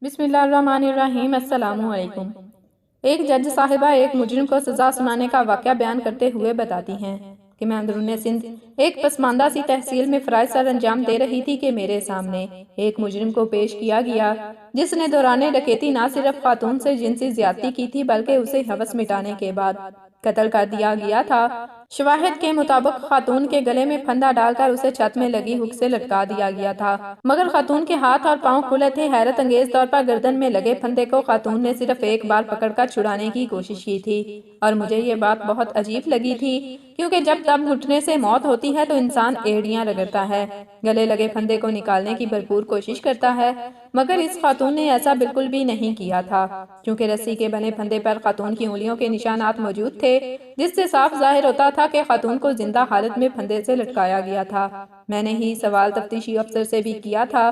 بسم اللہ الرحمن الرحیم۔ السلام علیکم۔ ایک جج صاحبہ ایک مجرم کو سزا سنانے کا واقعہ بیان کرتے ہوئے بتاتی ہیں کہ میں اندرون سندھ ایک پسماندہ سی تحصیل میں فرائض سر انجام دے رہی تھی کہ میرے سامنے ایک مجرم کو پیش کیا گیا جس نے دوران ڈکیتی نہ صرف خاتون سے جنسی زیادتی کی تھی بلکہ اسے ہوس مٹانے کے بعد قتل کر دیا گیا تھا۔ شواہد کے مطابق خاتون کے گلے میں پھندا ڈال کر اسے چھت میں لگی ہک سے لٹکا دیا گیا تھا، مگر خاتون کے ہاتھ اور پاؤں کھلے تھے۔ حیرت انگیز طور پر گردن میں لگے پھندے کو خاتون نے صرف ایک بار پکڑ کر چھڑانے کی کوشش کی تھی، اور مجھے یہ بات بہت عجیب لگی تھی کیونکہ جب دم گھٹنے سے موت ہوتی ہے تو انسان ایڑیاں رگڑتا ہے، گلے لگے پھندے کو نکالنے کی بھرپور کوشش کرتا ہے، مگر اس خاتون نے ایسا بالکل بھی نہیں کیا تھا، کیونکہ رسی کے بنے پھندے پر خاتون کی انگلیوں کے نشانات موجود تھے، جس سے صاف ظاہر ہوتا تھا کہ خاتون کو زندہ حالت میں پھندے سے لٹکایا گیا تھا۔ میں نے ہی سوال تفتیشی افسر سے بھی کیا تھا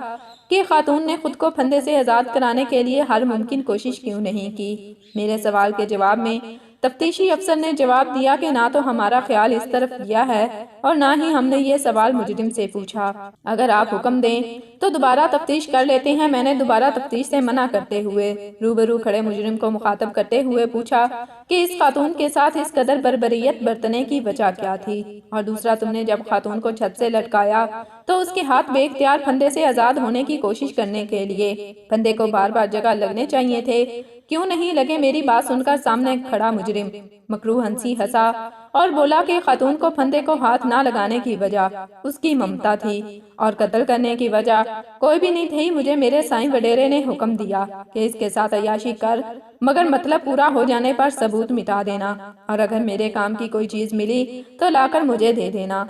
کہ خاتون نے خود کو پھندے سے آزاد کرانے کے لیے ہر ممکن کوشش کیوں نہیں کی۔ میرے سوال کے جواب میں تفتیشی افسر نے جواب دیا کہ نہ تو ہمارا خیال اس طرف کیا ہے اور نہ ہی ہم نے یہ سوال مجرم سے پوچھا۔ اگر آپ حکم دیں تو دوبارہ تفتیش کر لیتے ہیں۔ میں نے دوبارہ تفتیش سے منع کرتے ہوئے روبرو کھڑے مجرم کو مخاطب کرتے ہوئے پوچھا کہ اس خاتون کے ساتھ اس قدر بربریت برتنے کی وجہ کیا تھی، اور دوسرا تم نے جب خاتون کو چھت سے لٹکایا تو اس کے ہاتھ بے اختیار پھندے سے آزاد ہونے کی کوشش کرنے کے لیے پھندے کو بار بار جگہ لگنے چاہیے تھے، کیوں نہیں لگے؟ میری بات سن کر سامنے کھڑا مجرم مکروہ ہنسی ہنسا اور بولا کہ خاتون کو پھندے کو ہاتھ نہ لگانے کی وجہ اس کی ممتا تھی اور قتل کرنے کی وجہ کوئی بھی نہیں تھی۔ مجھے میرے سائیں وڈیرے نے حکم دیا کہ اس کے ساتھ عیاشی کر، مگر مطلب پورا ہو جانے پر ثبوت مٹا دینا، اور اگر میرے کام کی کوئی چیز ملی تو لا کر مجھے دے دینا۔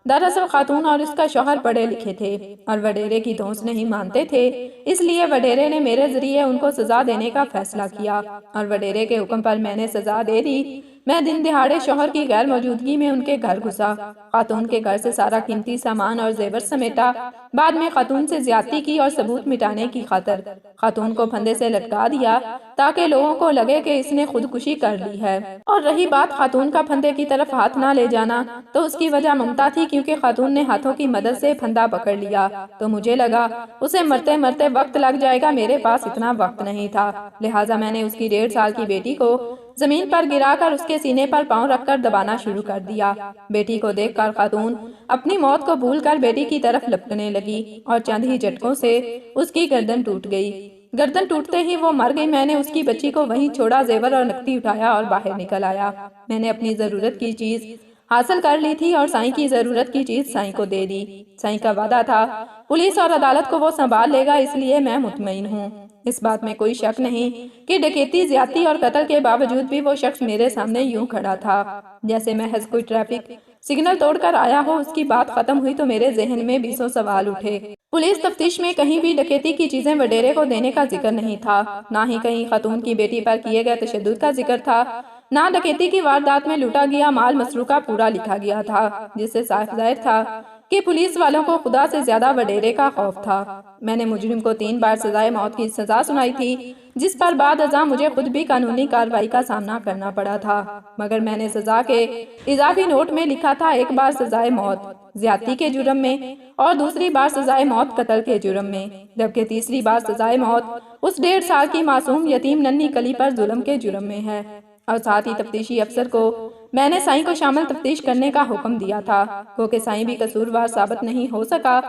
دراصل خاتون اور اس کا شوہر پڑھے لکھے تھے اور وڈیرے کی دھونس نہیں مانتے تھے، اس لیے وڈیرے نے میرے ذریعے ان کو سزا دینے کا فیصلہ کیا، اور وڈیرے کے حکم پر میں نے سزا دے دی۔ میں دن دہاڑے شوہر کی غیر موجودگی میں ان کے گھر گھسا، خاتون کے گھر سے سارا قیمتی سامان اور زیور سمیٹا، بعد میں خاتون سے زیادتی کی اور ثبوت مٹانے کی خاطر خاتون کو پھندے سے لٹکا دیا تاکہ لوگوں کو لگے کہ اس نے خودکشی کر لی ہے۔ اور رہی بات خاتون کا پھندے کی طرف ہاتھ نہ لے جانا، تو اس کی وجہ ممتا تھی، کیونکہ خاتون نے ہاتھوں کی مدد سے پھندا پکڑ لیا تو مجھے لگا اسے مرتے مرتے وقت لگ جائے گا۔ میرے پاس اتنا وقت نہیں تھا، لہٰذا میں نے اس کی 1.5 سال کی بیٹی کو زمین پر گرا کر اس کے سینے پر پاؤں رکھ کر دبانا شروع کر دیا۔ بیٹی کو دیکھ کر خاتون اپنی موت کو بھول کر بیٹی کی طرف لپکنے لگی اور چند ہی جھٹکوں سے اس کی گردن ٹوٹ گئی۔ گردن ٹوٹتے ہی وہ مر گئی۔ میں نے اس کی بچی کو وہیں چھوڑا، زیور اور نقدی اٹھایا اور باہر نکل آیا۔ میں نے اپنی ضرورت کی چیز حاصل کر لی تھی اور سائیں کی ضرورت کی چیز سائیں کو دے دی۔ سائیں کا وعدہ تھا پولیس اور عدالت کو وہ سنبھال لے گا، اس لیے میں مطمئن ہوں۔ اس بات میں کوئی شک نہیں کہ ڈکیتی، زیادتی اور قتل کے باوجود بھی وہ شخص میرے سامنے یوں کھڑا تھا جیسے محض کوئی ٹریفک سگنل توڑ کر آیا ہو۔ اس کی بات ختم ہوئی تو میرے ذہن میں 20 سوال اٹھے۔ پولیس تفتیش میں کہیں بھی ڈکیتی کی چیزیں وڈیرے کو دینے کا ذکر نہیں تھا، نہ ہی کہیں خاتون کی بیٹی پر کیے گئے تشدد کا ذکر تھا، نہ ڈکیتی کی واردات میں لوٹا گیا مال مسروقہ پورا لکھا گیا تھا، جس سے صاف ظاہر تھا کہ پولیس والوں کو خدا سے زیادہ وڈیرے کا خوف تھا۔ میں نے مجرم کو 3 بار سزائے موت کی سزا سنائی تھی، جس پر بعد ازاں مجھے خود بھی قانونی کارروائی کا سامنا کرنا پڑا تھا، مگر میں نے سزا کے اضافی نوٹ میں لکھا تھا 1 بار سزائے موت زیادتی کے جرم میں اور دوسری بار سزائے موت قتل کے جرم میں، جبکہ تیسری بار سزائے موت اس 1.5 سال کی معصوم یتیم ننھی کلی پر ظلم کے جرم میں ہے۔ اور ساتھ ہی تفتیشی افسر کو میں نے سائیں کو شامل تفتیش کرنے کا حکم دیا تھا، کیونکہ سائیں بھی قصوروار ثابت نہیں ہو سکا۔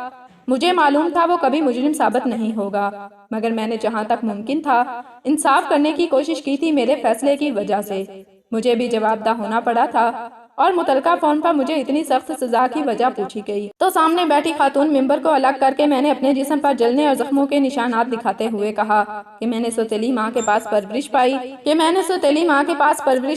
مجھے معلوم تھا وہ کبھی مجرم ثابت نہیں ہوگا، مگر میں نے جہاں تک ممکن تھا انصاف کرنے کی کوشش کی تھی۔ میرے فیصلے کی وجہ سے مجھے بھی جواب دہ ہونا پڑا تھا اور متعلقہ فون پر مجھے اتنی سخت سزا کی وجہ پوچھی گئی تو سامنے بیٹھی خاتون ممبر کو الگ کر کے میں نے اپنے جسم پر جلنے اور زخموں کے نشانات دکھاتے ہوئے کہا کہ میں نے سوتیلی ماں کے پاس پرورش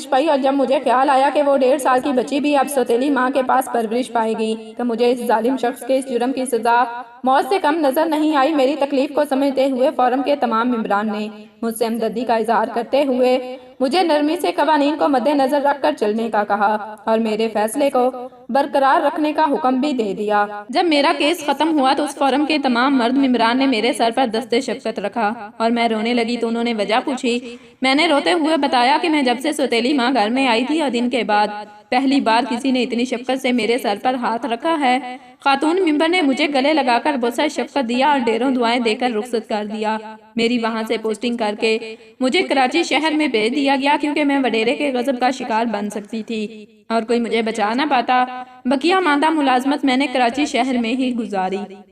پائی اور جب مجھے خیال آیا کہ وہ 1.5 سال کی بچی بھی اب سوتیلی ماں کے پاس پرورش پائے گی تو مجھے اس ظالم شخص کے اس جرم کی سزا موت سے کم نظر نہیں آئی۔ میری تکلیف کو سمجھتے ہوئے فورم کے تمام ممبران نے مجھ سے ہمدردی کا اظہار کرتے ہوئے مجھے نرمی سے قوانین کو مد نظر رکھ کر چلنے کا کہا اور میرے فیصلے کو برقرار رکھنے کا حکم بھی دے دیا۔ جب میرا کیس ختم ہوا تو اس فورم کے تمام مرد ممبران نے میرے سر پر دستِ شفقت رکھا اور میں رونے لگی تو انہوں نے وجہ پوچھی۔ میں نے روتے ہوئے بتایا کہ میں جب سے سوتیلی ماں گھر میں آئی تھی اور دن کے بعد پہلی بار کسی نے اتنی شفقت سے میرے سر پر ہاتھ رکھا ہے۔ خاتون ممبر نے مجھے گلے لگا کر بوسہ شفقت دیا اور ڈھیروں دعائیں دے کر رخصت کر دیا۔ میری وہاں سے پوسٹنگ کر کے مجھے کراچی شہر میں بھیج دیا گیا کیونکہ میں وڈیرے کے غضب کا شکار بن سکتی تھی اور کوئی مجھے بچا نہ پاتا۔ بقیہ ماندہ ملازمت میں نے کراچی شہر میں ہی گزاری۔